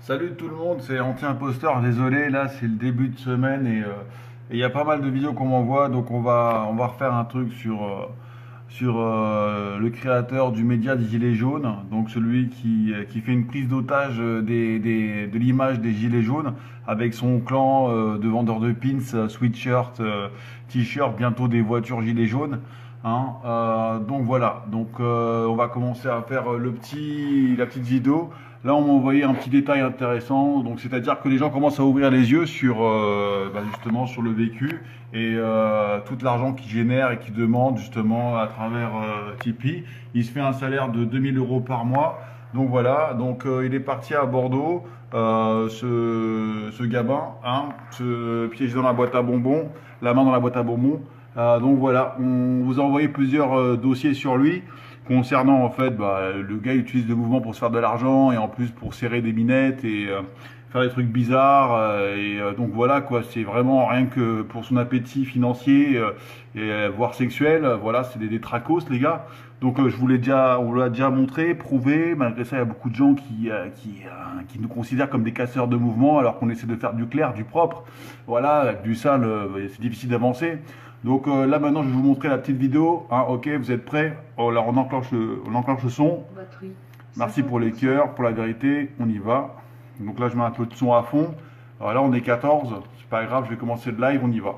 Salut tout le monde, c'est Anti-Imposteur. Désolé, là c'est le début de semaine et il y a pas mal de vidéos qu'on m'envoie, donc on va refaire un truc sur le créateur du média des Gilets jaunes, donc celui qui fait une prise d'otage de l'image des Gilets jaunes avec son clan de vendeurs de pins, sweatshirts, t-shirts, bientôt des voitures Gilets jaunes. Hein. Donc voilà, on va commencer à faire la petite vidéo. Là, on m'a envoyé un petit détail intéressant. Donc, c'est-à-dire que les gens commencent à ouvrir les yeux sur justement sur le vécu et tout l'argent qu'ils génèrent et qu'ils demandent justement à travers Tipeee. Il se fait un salaire de 2 000 € par mois. Donc voilà. Donc, il est parti à Bordeaux, ce gabin, hein, se piéger dans la boîte à bonbons, la main dans la boîte à bonbons. Donc voilà. On vous a envoyé plusieurs dossiers sur lui. Concernant en fait, le gars utilise le mouvement pour se faire de l'argent et en plus pour serrer des minettes et faire des trucs bizarres donc voilà quoi, c'est vraiment rien que pour son appétit financier voire sexuel, voilà, c'est des tracos les gars. Donc on vous l'a déjà montré, prouvé. Malgré ça, il y a beaucoup de gens qui nous considèrent comme des casseurs de mouvement alors qu'on essaie de faire du clair, du propre. Voilà, avec du sale, c'est difficile d'avancer. Donc là maintenant je vais vous montrer la petite vidéo, hein, ok, vous êtes prêts? Oh, là on enclenche le son. Batterie. Merci pour les cœurs, pour la vérité, on y va. Donc là je mets un peu de son à fond. Alors là on est 14, c'est pas grave, je vais commencer le live, on y va.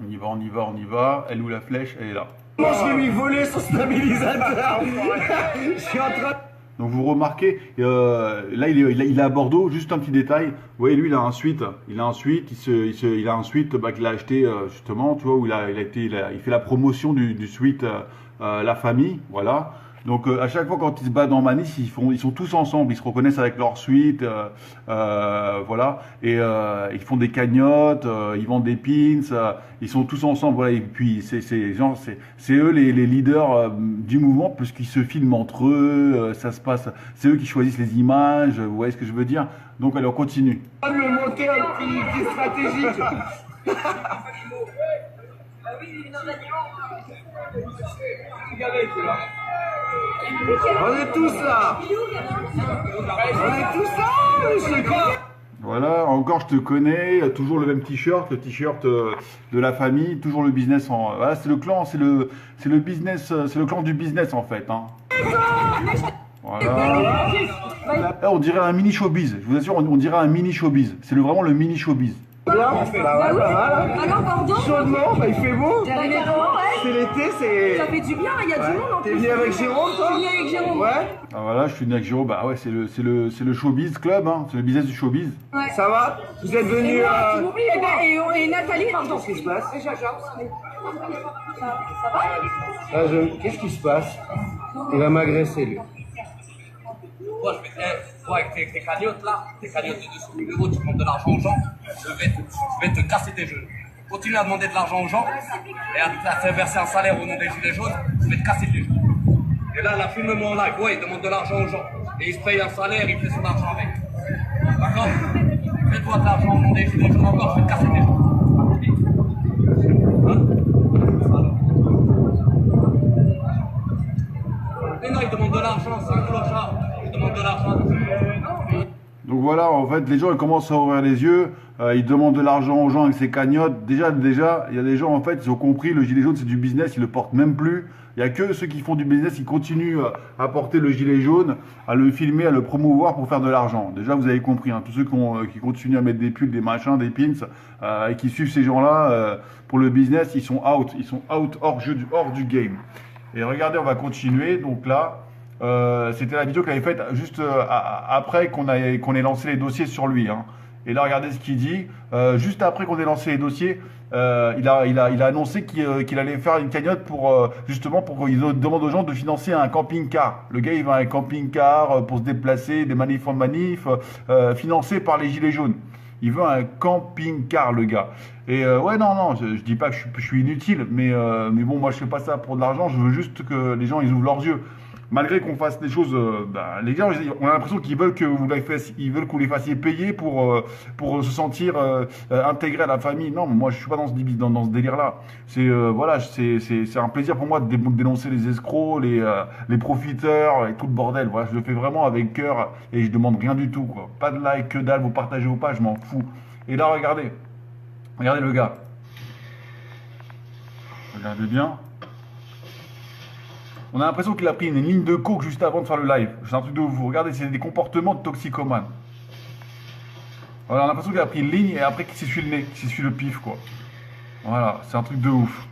On y va, on y va, on y va. Elle est où la flèche? Elle est là. Moi je vais lui voler son stabilisateur. Je suis en train. Donc vous remarquez, là il est à Bordeaux. Juste un petit détail. Vous voyez, lui il a un suite, il a un suite qu'il a acheté justement, tu vois, où il fait la promotion du suite La Famille, voilà. Donc à chaque fois quand ils se battent en Manif, ils sont tous ensemble, ils se reconnaissent avec leur suite, voilà, et ils font des cagnottes, ils vendent des pins, ils sont tous ensemble, voilà. Et puis c'est eux les leaders du mouvement, puisqu'ils se filment entre eux, ça se passe, c'est eux qui choisissent les images, vous voyez ce que je veux dire. Donc allez, on continue. Je vais me monter un petit stratégique. On est tous là. On est tous là, monsieur. Voilà, encore je te connais, toujours le même t-shirt, le t-shirt de La Famille, toujours le business en. Voilà, c'est le clan, c'est le business, c'est le clan du business en fait. Hein. Voilà. Là, on dirait un mini showbiz, je vous assure, on dirait un mini showbiz. C'est vraiment le mini showbiz. Bien, bah ouais, pas mal. Alors, pardon. Chaudement, il fait beau. Bah, ouais. C'est l'été, c'est. Ça fait du bien, il y a du monde en T'es plus. venu avec Jérôme, toi? Je suis venu avec Jérôme. Ouais. Ah, voilà, je suis né avec Giro, bah ouais, c'est le showbiz club, hein. C'est le business du showbiz. Ouais. Ça va? Vous êtes venu. Tu m'oublies, et Nathalie, pardon. Qu'est-ce qui se passe? Et Jaja. Ça va? Qu'est-ce qui se passe? Il va m'agresser, lui. Toi, toi, avec tes cagnottes là, tes cagnottes de 200 000 €, tu demandes de l'argent aux gens, je vais te casser tes jeux. Continue à demander de l'argent aux gens et à faire verser un salaire au nom des Gilets jaunes, je vais te casser les jeux. Et là, filme-moi en live, ouais, il demande de l'argent aux gens. Et il se paye un salaire, il fait son argent avec. D'accord? Fais-toi de l'argent au nom des Gilets jaunes encore, je vais te casser les jeux. Hein? Mais non, il demande de l'argent, c'est un clochard. Il demande de l'argent. Donc voilà, en fait, les gens ils commencent à ouvrir les yeux, ils demandent de l'argent aux gens avec ces cagnottes. Déjà, il y a des gens en fait, ils ont compris, le gilet jaune c'est du business, ils le portent même plus. Il y a que ceux qui font du business qui continuent à porter le gilet jaune, à le filmer, à le promouvoir pour faire de l'argent. Déjà, vous avez compris, hein, tous ceux qui continuent à mettre des pulls, des machins, des pins, et qui suivent ces gens-là pour le business, ils sont out hors du game. Et regardez, on va continuer. Donc là, c'était la vidéo qu'il avait faite juste après qu'on ait lancé les dossiers sur lui. Hein. Et là, regardez ce qu'il dit. Juste après qu'on ait lancé les dossiers, il a annoncé qu'il allait faire une cagnotte justement pour qu'il demande aux gens de financer un camping-car. Le gars, il va à un camping-car pour se déplacer, des manifs en manif, financé par les Gilets jaunes. Il veut un camping-car, le gars. Et ouais, non, je dis pas que je suis inutile, mais bon, moi, je fais pas ça pour de l'argent. Je veux juste que les gens, ils ouvrent leurs yeux. malgré qu'on fasse des choses, les gens, on a l'impression qu'ils veulent que ils veulent que vous les fassiez payer pour se sentir intégré à la famille. Non, moi je suis pas dans ce délire-là. Voilà, c'est un plaisir pour moi de dénoncer les escrocs, les profiteurs et tout le bordel. Voilà, je le fais vraiment avec cœur et je demande rien du tout, quoi. Pas de like, que dalle, vous partagez ou pas, je m'en fous. Et là, regardez le gars. Regardez bien. On a l'impression qu'il a pris une ligne de coke juste avant de faire le live. C'est un truc de ouf. Regardez, c'est des comportements de toxicomane. Voilà, on a l'impression qu'il a pris une ligne et après qu'il s'essuie le nez, qu'il s'essuie le pif, quoi. Voilà, c'est un truc de ouf.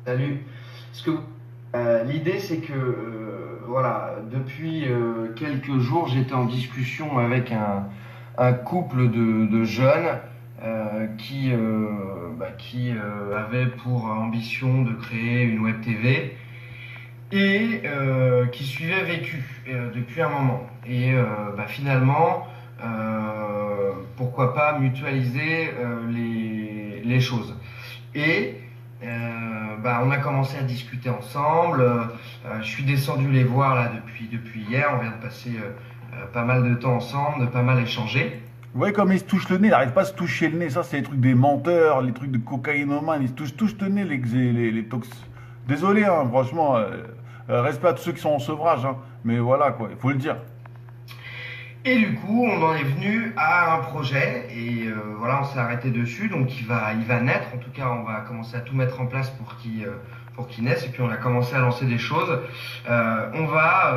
Salut. L'idée, c'est que, voilà, depuis quelques jours, j'étais en discussion avec un couple de jeunes qui avait pour ambition de créer une web TV. Et qui suivait Vécu depuis un moment. Et finalement, pourquoi pas mutualiser les choses. Et on a commencé à discuter ensemble. Je suis descendu les voir là depuis hier. On vient de passer pas mal de temps ensemble, de pas mal échanger. Vous voyez comme ils se touchent le nez, ils n'arrêtent pas de se toucher le nez. Ça, c'est les trucs des menteurs, les trucs de cocaïnomanes. Ils se touchent le nez, les tox. Désolé, hein, franchement. Respect à tous ceux qui sont en sevrage, hein. Mais voilà, quoi, il faut le dire. Et du coup, on en est venu à un projet et voilà, on s'est arrêté dessus. Donc il va naître. En tout cas, on va commencer à tout mettre en place pour qu'il naisse. Et puis on a commencé à lancer des choses. On va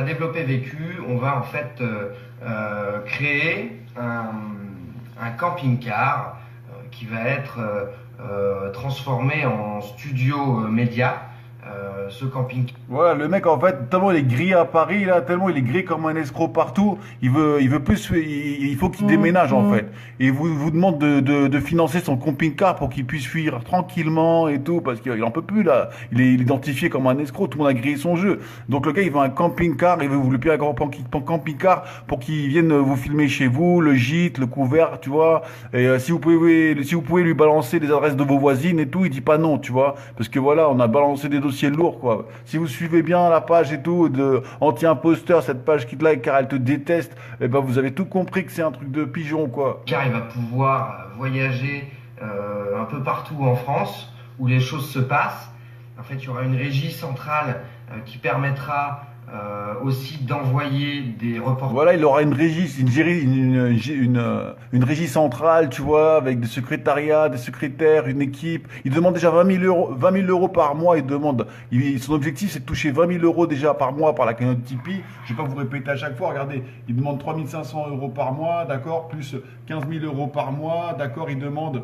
développer Vécu. On va en fait créer un camping-car qui va être transformé en studio média. Ce camping. Voilà, le mec en fait, tellement il est grillé à Paris là, tellement il est grillé comme un escroc partout, il veut plus, il faut qu'il déménage en fait. Et il vous demande de financer son camping-car pour qu'il puisse fuir tranquillement et tout, parce qu'il en peut plus là. Il est identifié comme un escroc, tout le monde a grillé son jeu. Donc le gars il veut un camping-car, il veut vous le payer un grand camping-car pour qu'il vienne vous filmer chez vous, le gîte, le couvert, tu vois. Et si vous pouvez lui balancer les adresses de vos voisines et tout, il dit pas non, tu vois, parce que voilà, on a balancé des dossiers lourd, quoi. Si vous suivez bien la page et tout de anti-imposteur, cette page qui te like car elle te déteste, et ben vous avez tout compris que c'est un truc de pigeon, quoi. Car il va pouvoir voyager un peu partout en France où les choses se passent. En fait, il y aura une régie centrale qui permettra aussi d'envoyer des reportages. Voilà, il aura une régie, une régie centrale, tu vois, avec des secrétariats, des secrétaires, une équipe. Il demande déjà 20 000 euros par mois. Son objectif, c'est de toucher 20 000 euros déjà par mois par la cagnotte Tipeee. Je ne vais pas vous répéter à chaque fois. Regardez, il demande 3 500 euros par mois, d'accord, plus 15 000 euros par mois, d'accord. Il demande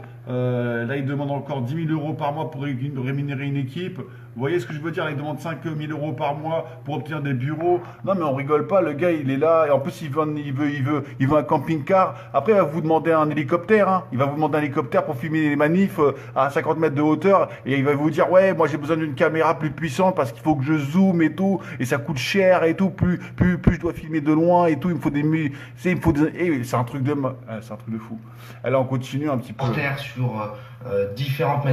encore 10 000 euros par mois pour rémunérer une équipe. Vous voyez ce que je veux dire? Il demande 5 000 euros par mois pour obtenir des bureaux. Non, mais on rigole pas. Le gars, il est là. Et en plus, il veut un camping-car. Après, il va vous demander un hélicoptère. Hein. Il va vous demander un hélicoptère pour filmer les manifs à 50 mètres de hauteur. Et il va vous dire, ouais, moi, j'ai besoin d'une caméra plus puissante parce qu'il faut que je zoome et tout. Et ça coûte cher et tout. Plus je dois filmer de loin et tout. Il me faut c'est un truc de fou. Allez, on continue un petit peu. Sur différentes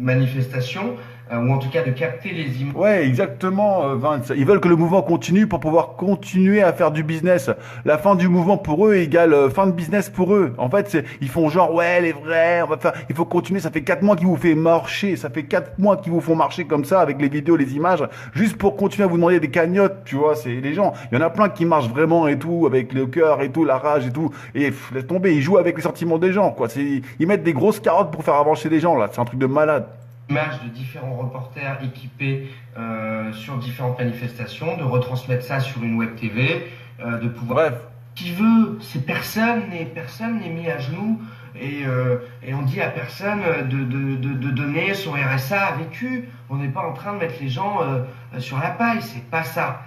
manifestations. Ou en tout cas de capter les images. Ouais, exactement, Vince. Ils veulent que le mouvement continue pour pouvoir continuer à faire du business. La fin du mouvement pour eux égale fin de business pour eux. En fait, ils font genre, ouais, les vrais, il faut continuer. Ça fait 4 mois qu'ils vous font marcher. Ça fait 4 mois qu'ils vous font marcher comme ça avec les vidéos, les images, juste pour continuer à vous demander des cagnottes, tu vois. C'est les gens. Il y en a plein qui marchent vraiment et tout, avec le cœur et tout, la rage et tout. Et laisse tomber, ils jouent avec les sentiments des gens, quoi. Ils mettent des grosses carottes pour faire avancer les gens, là. C'est un truc de malade. Images de différents reporters équipés sur différentes manifestations, de retransmettre ça sur une web TV, de pouvoir... Bref. Qui veut, c'est personne n'est mis à genoux et on dit à personne de donner son RSA à Vécu. On n'est pas en train de mettre les gens sur la paille, c'est pas ça.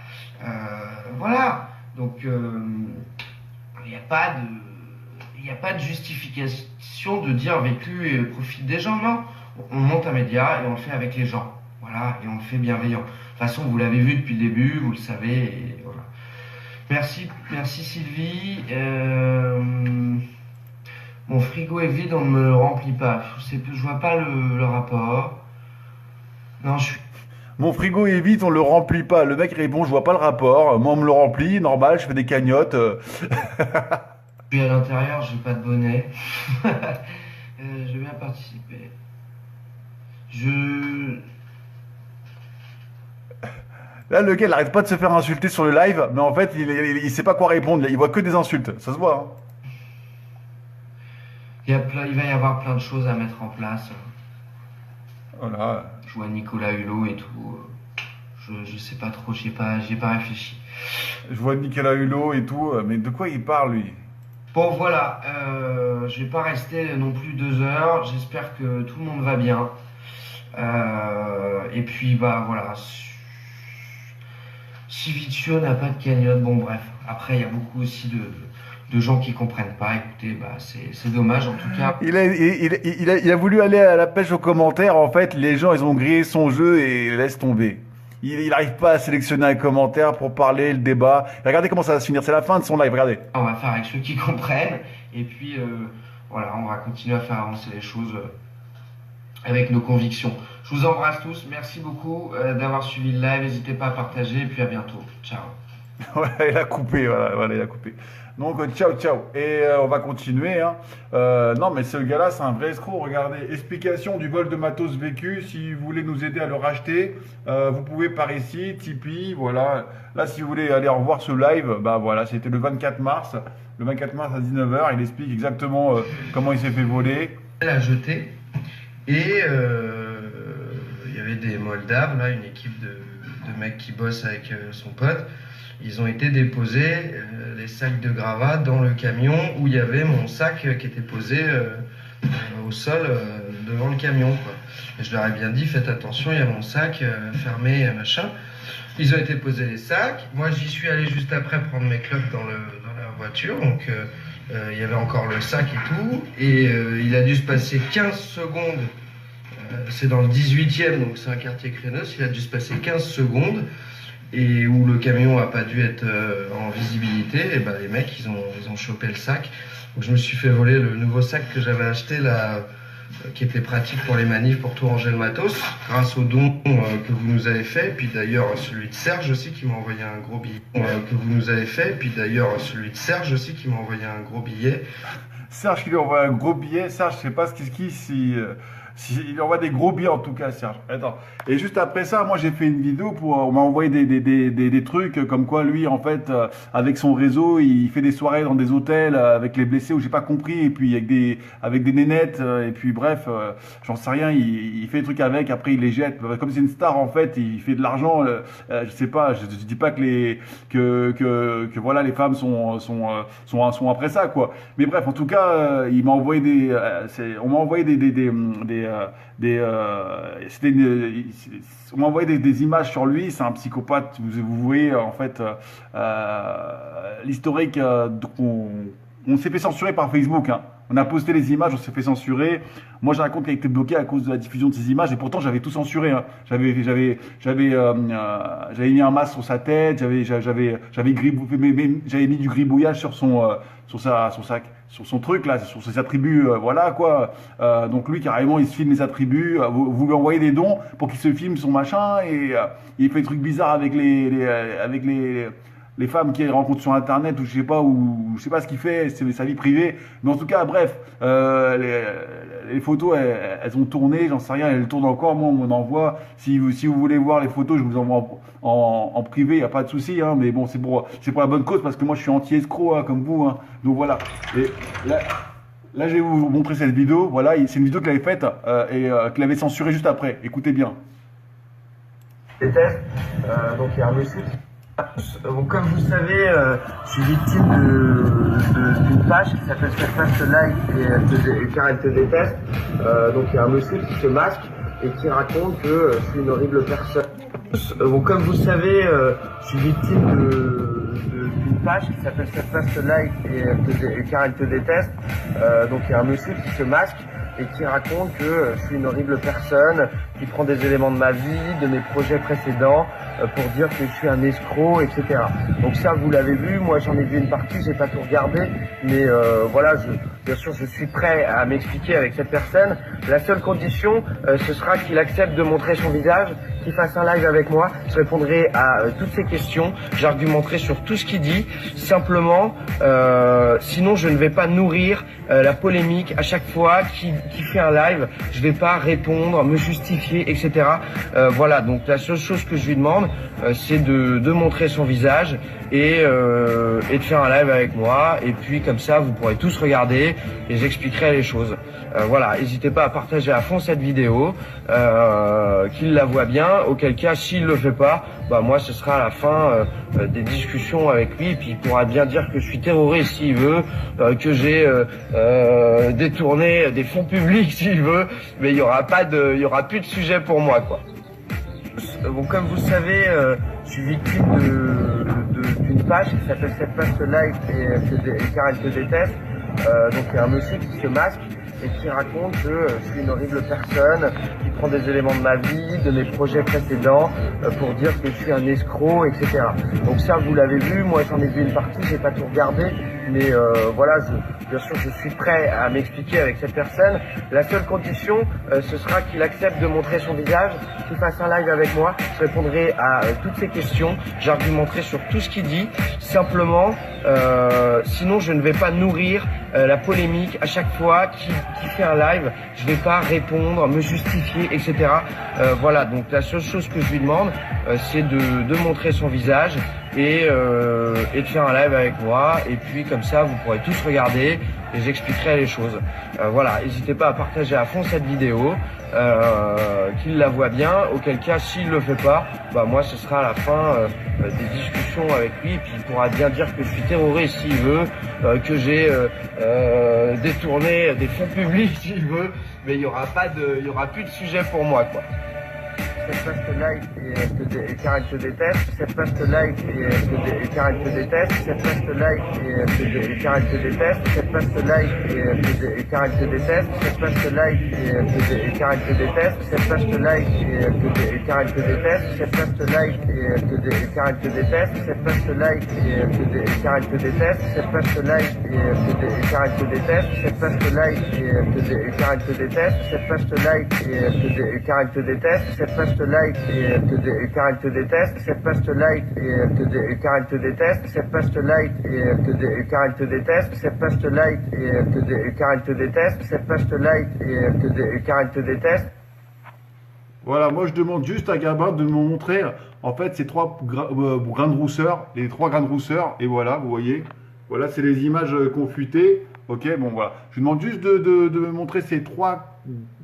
Voilà, donc il n'y a pas de justification de dire Vécu profite des gens, non. On monte un média et on le fait avec les gens. Voilà, et on le fait bienveillant. De toute façon, vous l'avez vu depuis le début, vous le savez, et voilà. Merci Sylvie. Mon frigo est vide, on ne me le remplit pas. Je vois pas le rapport. Non, Mon frigo est vide, on le remplit pas. Le mec répond, je vois pas le rapport. Moi, on me le remplit, normal, je fais des cagnottes. Je suis à l'intérieur, j'ai pas de bonnet. Je vais bien participer. Là, le gars, il arrête pas de se faire insulter sur le live, mais en fait, il sait pas quoi répondre. Il voit que des insultes. Ça se voit. Hein. Il va y avoir plein de choses à mettre en place. Voilà. Je vois Nicolas Hulot et tout. Je sais pas trop, j'y ai pas réfléchi. Je vois Nicolas Hulot et tout, mais de quoi il parle, lui? Bon, voilà. Je vais pas rester non plus 2 heures. J'espère que tout le monde va bien. Et puis, bah voilà. Si Vizio n'a pas de cagnotte, bon bref. Après, il y a beaucoup aussi de gens qui comprennent pas. Écoutez, bah c'est dommage en tout cas. Il a voulu aller à la pêche aux commentaires. En fait, les gens, ils ont grillé son jeu et laisse tomber. Il n'arrive pas à sélectionner un commentaire pour parler, le débat. Regardez comment ça va se finir. C'est la fin de son live, regardez. On va faire avec ceux qui comprennent. Et puis, voilà, on va continuer à faire avancer les choses avec nos convictions. Je vous embrasse tous. Merci beaucoup d'avoir suivi le live. N'hésitez pas à partager. Et puis à bientôt. Ciao. Voilà, il a coupé. Voilà, il a coupé. Donc, ciao, ciao. Et on va continuer. Hein. Non, mais ce gars-là, c'est un vrai escroc. Regardez, explication du vol de matos vécu. Si vous voulez nous aider à le racheter, vous pouvez par ici, Tipeee. Voilà. Là, si vous voulez aller revoir ce live, bah voilà, c'était le 24 mars. Le 24 mars à 19h. Il explique exactement comment il s'est fait voler. Elle a jeté. Et il y avait des Moldaves, là, une équipe de mecs qui bossent avec son pote. Ils ont été déposer les sacs de gravats dans le camion où il y avait mon sac qui était posé au sol devant le camion, quoi. Et je leur ai bien dit, faites attention, il y a mon sac fermé, machin. Ils ont été poser les sacs. Moi, j'y suis allé juste après prendre mes clopes dans la voiture. Donc, il y avait encore le sac et tout. Et il a dû se passer 15 secondes. C'est dans le 18e, donc c'est un quartier créneuse. Il a dû se passer 15 secondes. Et où le camion n'a pas dû être en visibilité, et ben les mecs ils ont chopé le sac. Donc je me suis fait voler le nouveau sac que j'avais acheté là, qui était pratique pour les manifs, pour tout ranger le matos, grâce au don que vous nous avez fait. Puis d'ailleurs celui de Serge aussi qui m'a envoyé un gros billet que vous nous avez fait. Puis d'ailleurs celui de Serge aussi qui m'a envoyé un gros billet. Serge qui lui envoie un gros billet. Serge, je sais pas il envoie des gros billets en tout cas, Serge. Attends. Et juste après ça, moi j'ai fait une vidéo on m'a envoyé des trucs comme quoi lui en fait avec son réseau il fait des soirées dans des hôtels avec les blessés où j'ai pas compris et puis avec des nénettes et puis bref j'en sais rien, il fait des trucs avec, après il les jette comme c'est une star en fait, il fait de l'argent, je sais pas, je dis pas que voilà les femmes sont après ça quoi. Mais bref en tout cas il m'a envoyé on m'a envoyé on m'a envoyé des images sur lui. C'est un psychopathe. Vous voyez en fait l'historique. On s'est fait censurer par Facebook. Hein. On a posté les images, on s'est fait censurer. Moi, j'ai un compte qui a été bloqué à cause de la diffusion de ces images et pourtant j'avais tout censuré. Hein. J'avais mis un masque sur sa tête. J'avais mis du gribouillage sur son truc là, sur ses attributs, voilà quoi. Donc lui carrément il se filme les attributs, vous lui envoyez des dons pour qu'il se filme son machin et il fait des trucs bizarres avec les femmes qu'il rencontre sur internet ou je sais pas ce qu'il fait, c'est sa vie privée. Mais en tout cas bref, les photos elles ont tourné, j'en sais rien, elles tournent encore, moi on m'en envoie. Si vous voulez voir les photos, je vous envoie en privé, il n'y a pas de souci, hein, mais bon c'est pour la bonne cause parce que moi je suis anti-escroc hein, comme vous, hein. Donc voilà. Et là je vais vous montrer cette vidéo, voilà, c'est une vidéo qu'il avait faite et qu'il avait censurée juste après, écoutez bien. Des tests, donc il y a un monsieur comme vous savez, je suis victime d'une page qui s'appelle First Like car elle te déteste. Donc il y a un monsieur qui se masque et qui raconte que je suis une horrible personne. Comme vous savez, je suis victime d'une page qui s'appelle First Like car elle te déteste. Donc il y a un monsieur qui se masque et qui raconte que je suis une horrible personne, qui prend des éléments de ma vie, de mes projets précédents, pour dire que je suis un escroc, etc. Donc ça, vous l'avez vu, moi j'en ai vu une partie, j'ai pas tout regardé, mais voilà, bien sûr, je suis prêt à m'expliquer avec cette personne. La seule condition, ce sera qu'il accepte de montrer son visage, qu'il fasse un live avec moi. Je répondrai à toutes ses questions, j'argumenterai sur tout ce qu'il dit. Simplement, sinon je ne vais pas nourrir la polémique à chaque fois qu'il fait un live. Je vais pas répondre, me justifier, etc. Voilà, donc la seule chose que je lui demande, c'est de montrer son visage et de faire un live avec moi. Et puis comme ça, vous pourrez tous regarder et j'expliquerai les choses. Voilà, n'hésitez pas à partager à fond cette vidéo, qu'il la voit bien. Auquel cas, s'il le fait pas, bah moi ce sera à la fin des discussions avec lui. Et puis il pourra bien dire que je suis terroriste s'il veut, que j'ai détourné des fonds publics s'il veut, mais il y aura plus de sujet pour moi, quoi. Bon, comme vous le savez, je suis victime d'une page qui s'appelle Cette page te like et car elle te déteste. Donc il y a un monsieur qui se masque et qui raconte que je suis une horrible personne, qui prend des éléments de ma vie, de mes projets précédents, pour dire que je suis un escroc, etc. Donc ça, vous l'avez vu, moi j'en ai vu une partie, j'ai pas tout regardé, mais voilà, bien sûr, je suis prêt à m'expliquer avec cette personne. La seule condition, ce sera qu'il accepte de montrer son visage, qu'il fasse un live avec moi. Je répondrai à toutes ses questions, j'argumenterai sur tout ce qu'il dit. Simplement, sinon je ne vais pas nourrir la polémique à chaque fois qu'il fait un live. Je vais pas répondre, me justifier, etc. Voilà, donc la seule chose que je lui demande, c'est de montrer son visage et de faire un live avec moi. Et puis comme ça, vous pourrez tous regarder et j'expliquerai les choses. Voilà, n'hésitez pas à partager à fond cette vidéo, qu'il la voit bien. Auquel cas, s'il le fait pas, bah moi ce sera à la fin des discussions avec lui. Et puis il pourra bien dire que je suis terroriste s'il veut, que j'ai détourné des fonds publics s'il veut, mais il y aura plus de sujet pour moi, quoi. Cette page te like et car elle te déteste. Cette page te like et car elle te déteste. Cette page te like et car elle te déteste. Cette page te like et car elle te déteste. Cette page te like et car elle te déteste. Cette page te like et car elle te déteste. Cette page te like et car elle te déteste. Cette page te like et car elle te déteste. Cette page te like et car elle te déteste. Cette page te like et car elle te déteste. Cette page te like et car elle te déteste. Cette page te like et car elle te déteste. Cette page te like et car elle te déteste. Cette page te like et car elle te déteste. Cette page te like et car elle te déteste. Cette page te like et car elle te déteste. Voilà, moi je demande juste à Gabin de me montrer en fait ces trois grains de rousseur, les trois grains de rousseur, et voilà, vous voyez, voilà, c'est les images confutées. Ok, bon voilà, je demande juste de me montrer ces trois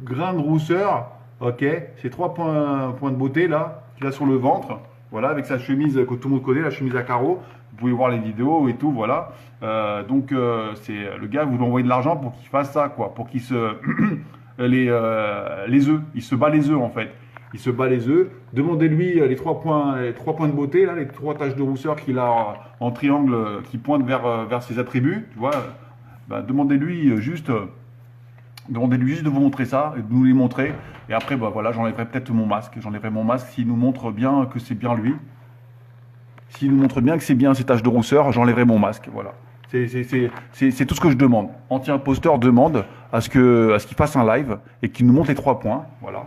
grains de rousseur. Ok, ces trois points de beauté là qu'il a sur le ventre, voilà, avec sa chemise que tout le monde connaît, la chemise à carreaux. Vous pouvez voir les vidéos et tout, voilà. C'est le gars, vous lui envoyez de l'argent pour qu'il fasse ça, quoi, pour qu'il se les œufs, il se bat les œufs en fait. Il se bat les œufs. Demandez-lui les trois points de beauté là, les trois taches de rousseur qu'il a en triangle qui pointent vers ses attributs, tu vois. Bah, demandez-lui juste de vous montrer ça, et de nous les montrer. Et après, bah, voilà, j'enlèverai peut-être mon masque. J'enlèverai mon masque s'il nous montre bien que c'est bien lui. S'il nous montre bien que c'est bien ces taches de rousseur, j'enlèverai mon masque. Voilà. C'est tout ce que je demande. Anti-imposteur demande à ce qu'il fasse un live et qu'il nous montre les 3 points. Voilà.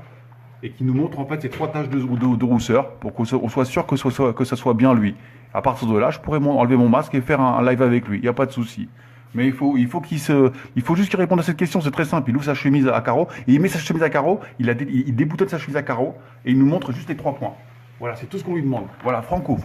Et qu'il nous montre en fait ces 3 taches de rousseur pour qu'on soit sûr que ça soit bien lui. À partir de là, je pourrais enlever mon masque et faire un live avec lui. Il n'y a pas de souci. Mais il faut juste qu'il réponde à cette question, c'est très simple. Il ouvre sa chemise à carreaux, et il met sa chemise à carreaux, il déboutonne sa chemise à carreaux, et il nous montre juste les 3 points. Voilà, c'est tout ce qu'on lui demande. Voilà, franco.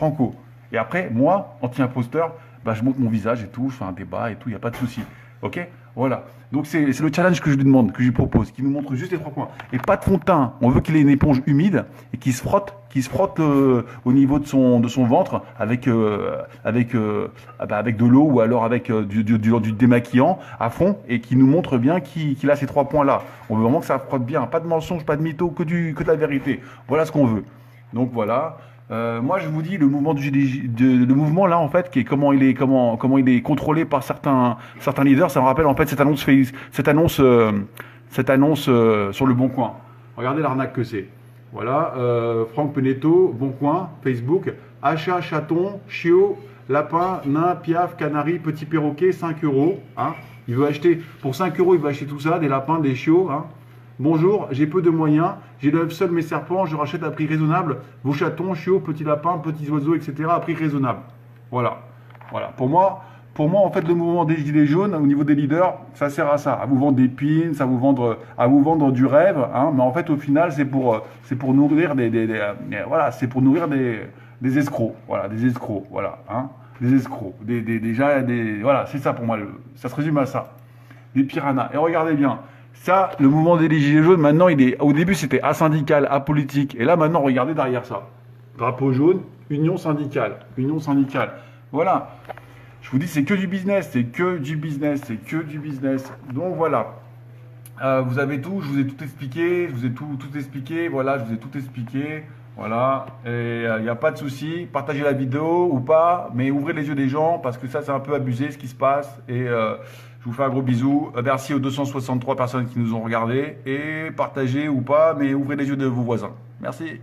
Et après, moi, anti-imposteur, bah, je montre mon visage et tout, je fais un débat et tout, il n'y a pas de souci. Ok? Voilà. Donc c'est le challenge que je lui demande, que je lui propose, qu'il nous montre juste les 3 points. Et pas de fond de teint. On veut qu'il ait une éponge humide et qu'il se frotte au niveau de son ventre avec de l'eau ou alors avec du démaquillant à fond et qu'il nous montre bien qu'il a ces 3 points là. On veut vraiment que ça frotte bien, pas de mensonge, pas de mytho, que de la vérité. Voilà ce qu'on veut. Donc voilà. Moi, je vous dis le mouvement là en fait, comment il est contrôlé par certains leaders. Ça me rappelle en fait cette annonce sur le Bon Coin. Regardez l'arnaque que c'est. Voilà, Franck Penetto, Bon Coin, Facebook, achat chaton, chiot, lapin, nain, piaf, canari, petit perroquet, 5 €. Hein. Il veut acheter, pour 5 euros, il veut acheter tout ça, des lapins, des chiots. Hein. Bonjour, j'ai peu de moyens, j'élève seul mes serpents, je rachète à prix raisonnable vos chatons, chiots, petits lapins, petits oiseaux, etc. à prix raisonnable. Voilà. Voilà. Pour moi, en fait, le mouvement des Gilets jaunes, au niveau des leaders, ça sert à ça, à vous vendre des pins, à vous vendre du rêve, hein, mais en fait, au final, c'est pour nourrir voilà, c'est pour nourrir des escrocs, voilà, des escrocs, voilà, hein, des escrocs, voilà, c'est ça pour moi, ça se résume à ça, des piranhas. Et regardez bien. Ça, le mouvement des Gilets jaunes, maintenant, au début, c'était asyndical, apolitique. Et là, maintenant, regardez derrière ça. Drapeau jaune, union syndicale. Union syndicale. Voilà. Je vous dis, c'est que du business, c'est que du business, c'est que du business. Donc, voilà. Vous avez tout, je vous ai tout expliqué, je vous ai tout expliqué. Voilà, je vous ai tout expliqué. Voilà. Et il n'y a pas de souci. Partagez la vidéo ou pas, mais ouvrez les yeux des gens parce que ça, c'est un peu abusé ce qui se passe. Et je vous fais un gros bisou. Merci aux 263 personnes qui nous ont regardés. Et partagez ou pas, mais ouvrez les yeux de vos voisins. Merci.